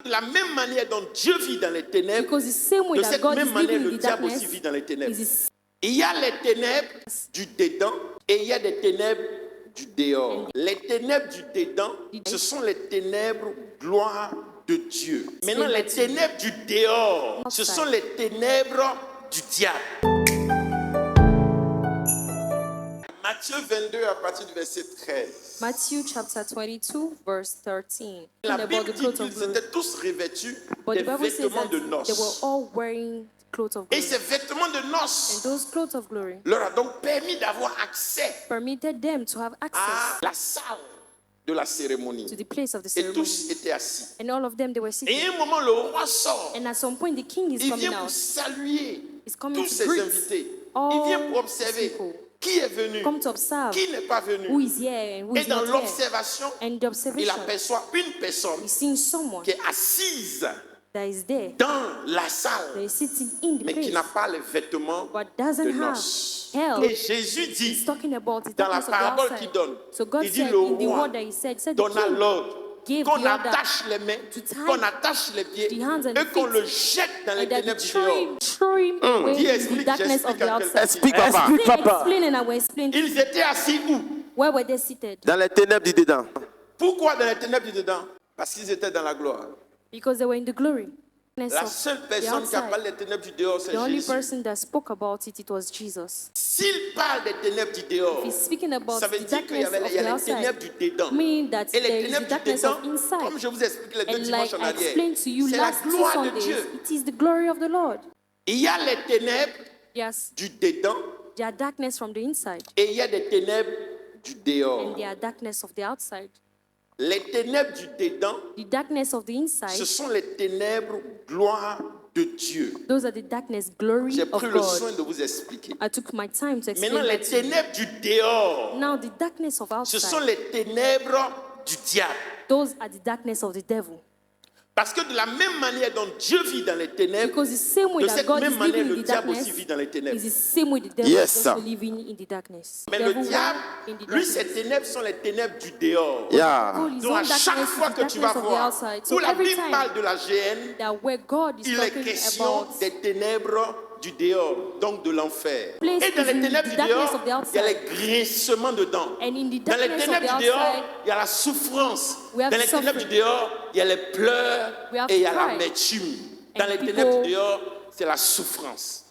de la même manière dont Dieu vit dans les ténèbres, Because the same way de that cette God même is manière, living le in the diable darkness aussi vit dans les ténèbres. is Il y a les ténèbres du dedans et il y a des ténèbres du dehors. Les ténèbres du dedans, ce sont les ténèbres gloire de Dieu. Maintenant, les ténèbres du dehors, ce sont les ténèbres du diable. Matthieu 22 à partir du verset 13. Matthew chapter 22, verse 13. La About Bible the dit clothes of qu'ils glory. étaient tous revêtus But des the Bible says vêtements that de they were noces. all wearing clothes of Et glory. ces vêtements de And noces those clothes of glory leur a donc permis d'avoir accès permitted them to have à access la salle de la cérémonie. to the place of the Et ceremony. tous étaient assis. And all of them, they were Et seated. à un moment, le roi sort. And at some point, the king is Il coming vient pour out. saluer He's coming tous to ses greet invités. all Il vient pour his observer people. qui est venu, Come to observe qui n'est pas venu. who is here and who Et is dans not here. l'observation, And the il observation, aperçoit une personne he's seeing someone qui est assise that is there, dans la that salle, is sitting in the mais qui place, n'a pas les vêtements but de doesn't have noces. hell. Et Jésus He's dit, talking about the dans la darkness of the parabole qu'il outside. donne, So God il dit said le in the roi word that he said the donna king l'ordre gave qu'on the order attache les mains, to tie qu'on attache les pieds the hands and et the qu'on feet, le jette dans les and that ténèbres he du throw dehors. him away Qui in the explique, darkness of j'explique the à outside. quelqu'un. Explique, papa. Say, Papa. explain and I will explain. Ils étaient assis où? Where were they seated? Dans les ténèbres du dedans. Pourquoi dans les ténèbres du dedans? Parce qu'ils étaient dans la gloire. Because they were in the glory. La seule personne qui a parlé des ténèbres du dehors, c'est The only Jésus. person that spoke about it, it was Jesus. S'il parle des ténèbres du dehors, If he's speaking about ça veut the dire qu'il y darkness a of les the ténèbres outside, du dedans. meaning that Et les there is the ténèbres du darkness dedans, of inside. comme je vous explique les deux And dimanches like en I arrière, explained to you c'est la last two gloire de Sundays, Dieu. it is the glory of the Lord. Il y a les ténèbres Yes, du dedans there are darkness from the inside, et il y a des ténèbres du dehors. and there are darkness of the outside. Les ténèbres du dedans, The darkness of the ce inside, sont les ténèbres gloire de Dieu. those are the darkness glory J'ai of pris le soin God. de vous expliquer. I took my time to explain Maintenant, les that to you. ténèbres du dehors, Now the darkness of ce sont outside, les ténèbres du diable. those are the darkness of the devil. Parce que de la même manière dont Dieu vit dans les ténèbres, Because the same way de that cette God même is manière, living in le the diable darkness aussi vit dans les ténèbres. is the same way the devil Yes, is also sir. living in the darkness. Mais le Devil diable, in the lui, darkness. ses ténèbres sont les ténèbres du dehors. Yeah. God is Donc on à chaque darkness fois is que the tu vas darkness of the voir outside. où So la every Bible time parle de la GN, that where God is il est talking question about des ténèbres du dehors, donc de l'enfer. Place Et dans is les in ténèbres the du darkness dehors, of the outside. il y a les grincements dedans. and in the Dans les darkness of ténèbres the du dehors, outside, il y a la souffrance. we have Dans les ténèbres du suffering. dehors, il y a les pleurs We have et il y a pride. l'amertume. Dans And les people- ténèbres du dehors, c'est la souffrance.